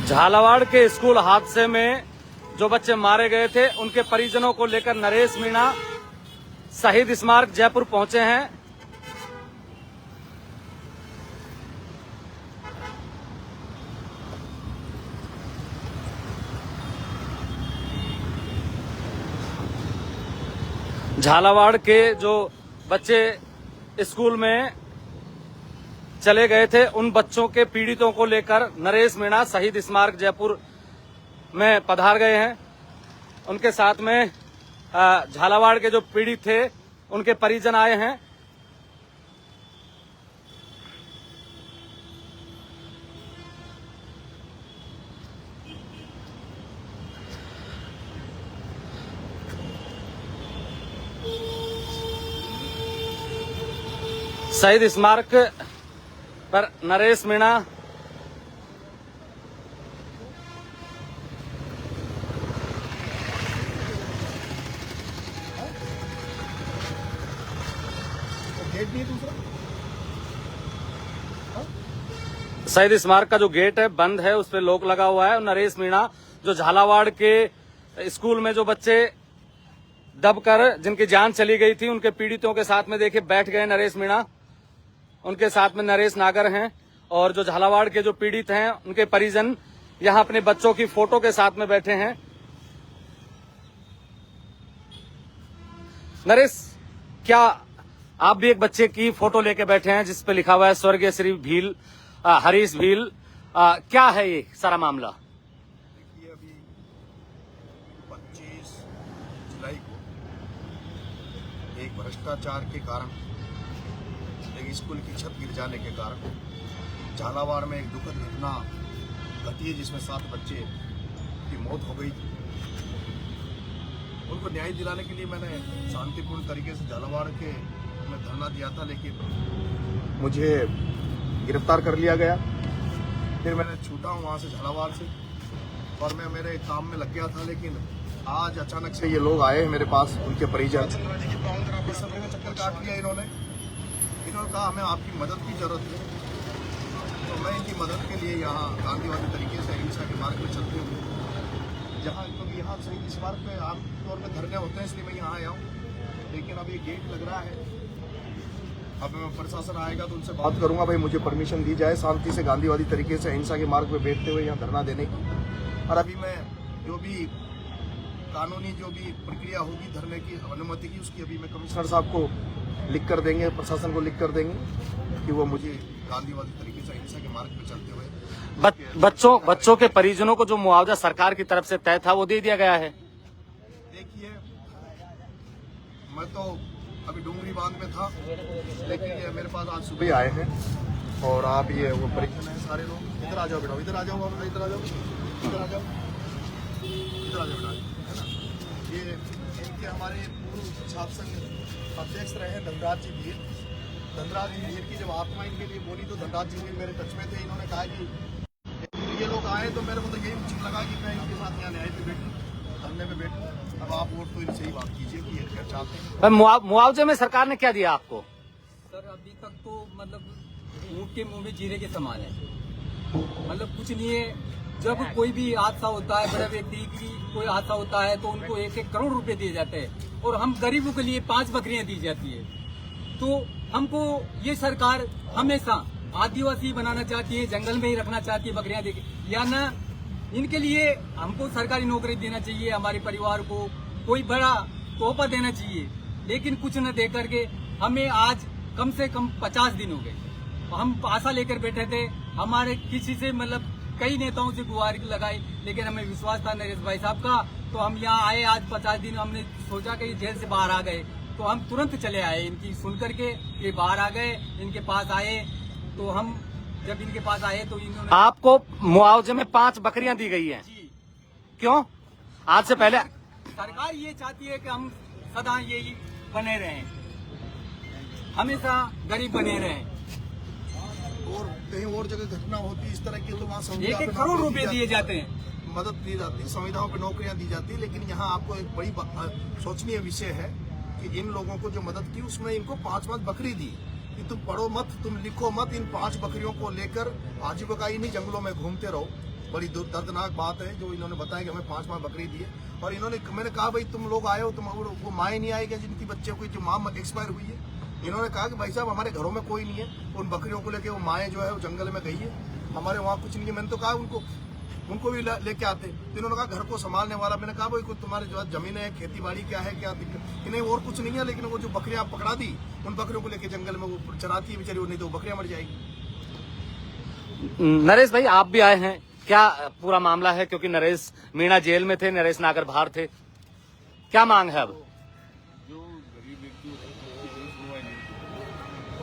झालावाड़ के स्कूल हादसे में जो बच्चे मारे गए थे उनके परिजनों को लेकर नरेश मीणा शहीद स्मारक जयपुर पहुंचे हैं। झालावाड़ के जो बच्चे स्कूल में चले गए थे उन बच्चों के पीड़ितों को लेकर नरेश मीणा शहीद स्मारक जयपुर में पधार गए हैं। उनके साथ में झालावाड़ के जो पीड़ित थे उनके परिजन आए हैं। शहीद स्मारक पर नरेश मीणा शहीद स्मारक का जो गेट है बंद है, उस पर लॉक लगा हुआ है। और नरेश मीणा जो झालावाड़ के स्कूल में जो बच्चे दबकर जिनकी जान चली गई थी उनके पीड़ितों के साथ में देखिए बैठ गए नरेश मीणा। उनके साथ में नरेश नागर हैं और जो झालावाड़ के जो पीड़ित हैं उनके परिजन यहां अपने बच्चों की फोटो के साथ में बैठे हैं। नरेश, क्या आप भी एक बच्चे की फोटो लेके बैठे हैं जिस पे लिखा हुआ है स्वर्गीय श्री भील हरीश भील, क्या है ये सारा मामला? देखिए, अभी 25 जुलाई को एक भ्रष्टाचार के कारण एक स्कूल की छत गिर जाने के कारण झालावाड़ में एक दुखद घटना घटी है जिसमें 7 बच्चे की मौत हो गई। उनको न्याय दिलाने के लिए मैंने शांतिपूर्ण तरीके से झालावाड़ के में धरना दिया था, लेकिन मुझे गिरफ्तार कर लिया गया। फिर मैंने छूटा हूँ वहाँ से झालावाड़ से और मैं मेरे काम में लग गया था, लेकिन आज अचानक से ये लोग आए मेरे पास, उनके परिजन। इस समय में चक्कर काट लिया इन्होंने कहा हमें आपकी मदद की जरूरत है, तो मैं इनकी मदद के लिए यहाँ गांधीवादी तरीके से अहिंसा के मार्ग में चलते हुए जहाँ क्योंकि यहाँ शहीद स्मारक पे आमतौर पर धरने होते हैं इसलिए मैं यहाँ आया हूँ। लेकिन अब ये गेट लग रहा है, अब प्रशासन आएगा तो उनसे बात करूंगा, भाई मुझे परमिशन दी जाए शांति से गांधीवादी तरीके से अहिंसा के मार्ग पे बैठते हुए यहाँ धरना देने की। और अभी मैं जो भी कानूनी जो भी प्रक्रिया होगी धरने की अनुमति की, उसकी अभी मैं कमिश्नर साहब को लिख कर देंगे, प्रशासन को लिख कर देंगे कि वो मुझे गांधीवादी तरीके से अहिंसा के मार्ग पे चलते हुए बच्चों के परिजनों को जो मुआवजा सरकार की तरफ से तय था वो दे दिया गया है। देखिए, मैं तो अभी डूंगरी बांध में था, लेकिन ये मेरे पास आज सुबह आए हैं और आप ये वो परिजन है सारे लोग। इधर आ जाओ बेटा, इधर आ जाओ, इधर आ जाओ, इधर आ जाओ, इधर आ जाओ बेटा, है ना। ये इनके हमारे पूर्व छात्र संघ अध्यक्ष रहे धनराज जी भील। धनराज जी भील की जब आत्मा इनके लिए बोली तो धनराज जी भील मेरे टच में थे। इन्होंने कहा कि ये लोग आए तो मेरे को तो यही उचित लगा कि मैं इनके साथ यहाँ न्याय पे बैठूँ, धरने पे बैठूँ। अब आप वोट तो इनसे ही बात कीजिए कि ये क्या चाहते हैं। मुआवजे में सरकार ने क्या दिया आपको? सर अभी तक तो मतलब ऊँट के मुंह में जीरे के समान है, मतलब कुछ नहीं है। जब कोई भी हादसा होता है, बड़े व्यक्ति की कोई हादसा होता है तो उनको 1-1 करोड़ रुपए दिए जाते हैं और हम गरीबों के लिए 5 बकरियां दी जाती है। तो हमको ये सरकार हमेशा आदिवासी बनाना चाहती है, जंगल में ही रखना चाहती है बकरियां देके, या ना इनके लिए हमको सरकारी नौकरी देना चाहिए, हमारे परिवार को कोई बड़ा तोहफा देना चाहिए, लेकिन कुछ न दे करके हमें आज कम से कम 50 दिन हो गए। हम आशा लेकर बैठे थे, हमारे किसी से मतलब कई नेताओं से गुहार लगाई, लेकिन हमें विश्वास था नरेश भाई साहब का, तो हम यहाँ आए। आज 50 दिन हमने सोचा कि जेल से बाहर आ गए तो हम तुरंत चले आए, इनकी सुन करके ये बाहर आ गए, इनके पास आए। तो हम जब इनके पास आए तो इन्होंने आपको मुआवजे में 5 बकरियां दी गई हैं। जी, क्यों? आज से पहले सरकार ये चाहती है कि हम सदा यही बने रहें, हमेशा गरीब बने रहें। और कहीं और जगह घटना होती इस तरह की तो वहाँ 1-1 करोड़ रुपए दिए जाते हैं, मदद दी जाती है, संविधाओं पे नौकरियां दी जाती है। लेकिन यहाँ आपको एक बड़ी सोचनीय विषय है कि इन लोगों को जो मदद की उसमें इनको 5 बकरी दी कि तुम पढ़ो मत, तुम लिखो मत, इन 5 बकरियों को लेकर आजीविका नहीं जंगलों में घूमते रहो। बड़ी दर्दनाक बात है जो इन्होंने बताया कि हमें 5 बकरी दी है। और मैंने कहा भाई तुम लोग आए हो, तुम वो माएँ नहीं आई क्या जिनकी बच्चे को जो माँ एक्सपायर हुई है? इन्होंने कहा कि भाई साहब हमारे घरों में कोई नहीं है, उन बकरियों को लेके वो माएँ जो है वो जंगल में गई है, हमारे वहाँ कुछ नहीं है। मैंने तो कहा उनको भी लेके आते। तो इन्होंने कहा घर को संभालने वाला। मैंने कहा भाई कोई तुम्हारे जो जमीन है, खेती बाड़ी क्या है, क्या दिक्कत? इन्हें और कुछ नहीं है, लेकिन वो जो बकरियां पकड़ा दी, उन बकरियों को लेके जंगल में वो चराती है बेचारी, नहीं तो बकरियां मर जाएगी। नरेश भाई आप भी आए हैं, क्या पूरा मामला है? क्योंकि नरेश मीणा जेल में थे, नरेश नागर बाहर थे, क्या मांग है अब? जो गरीब व्यक्ति होते हैं उसकी कोई सुनवाई नहीं।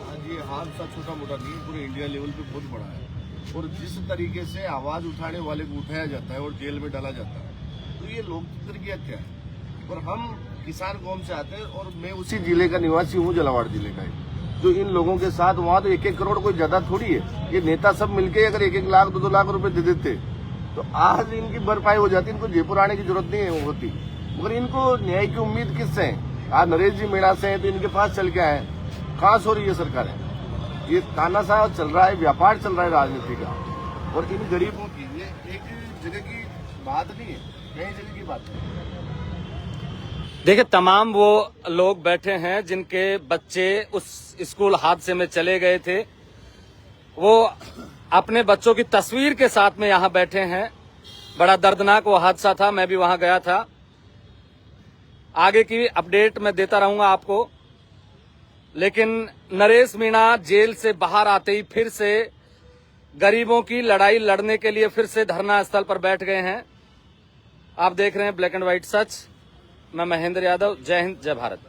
आज ये हादसा छोटा मोटा नहीं, पूरे इंडिया लेवल पे बहुत बड़ा है। और जिस तरीके से आवाज उठाने वाले को उठाया जाता है और जेल में डाला जाता है, तो ये लोकतंत्र की हत्या है। और हम किसान कौम से आते हैं और मैं उसी जिले का निवासी हूँ, झालावाड़ जिले का। जो इन लोगों के साथ वहाँ तो 1-1 करोड़ कोई ज्यादा थोड़ी है। ये नेता सब मिलके अगर 1-1 लाख 2-2 लाख रुपए दे देते तो आज इनकी भरपाई हो जाती। इनको जयपुर आने की जरूरत नहीं होती। मगर इनको न्याय की उम्मीद किससे है? आज नरेश जी मीणा से हैं तो इनके पास चल के आए। कहाँ सो रही है सरकार है? ये तानाशाह चल रहा है, व्यापार चल रहा है राजनीति का। और इन गरीबों की ये एक जगह की बात नहीं है, कई जगह की बात है। देखिए तमाम वो लोग बैठे हैं जिनके बच्चे उस स्कूल हादसे में चले गए थे, वो अपने बच्चों की तस्वीर के साथ में यहाँ बैठे हैं। बड़ा दर्दनाक वो हादसा था, मैं भी वहां गया था। आगे की अपडेट मैं देता रहूंगा आपको। लेकिन नरेश मीणा जेल से बाहर आते ही फिर से गरीबों की लड़ाई लड़ने के लिए फिर से धरना स्थल पर बैठ गए हैं। आप देख रहे हैं ब्लैक एंड व्हाइट सच। मैं महेंद्र यादव, जय हिंद, जय भारत।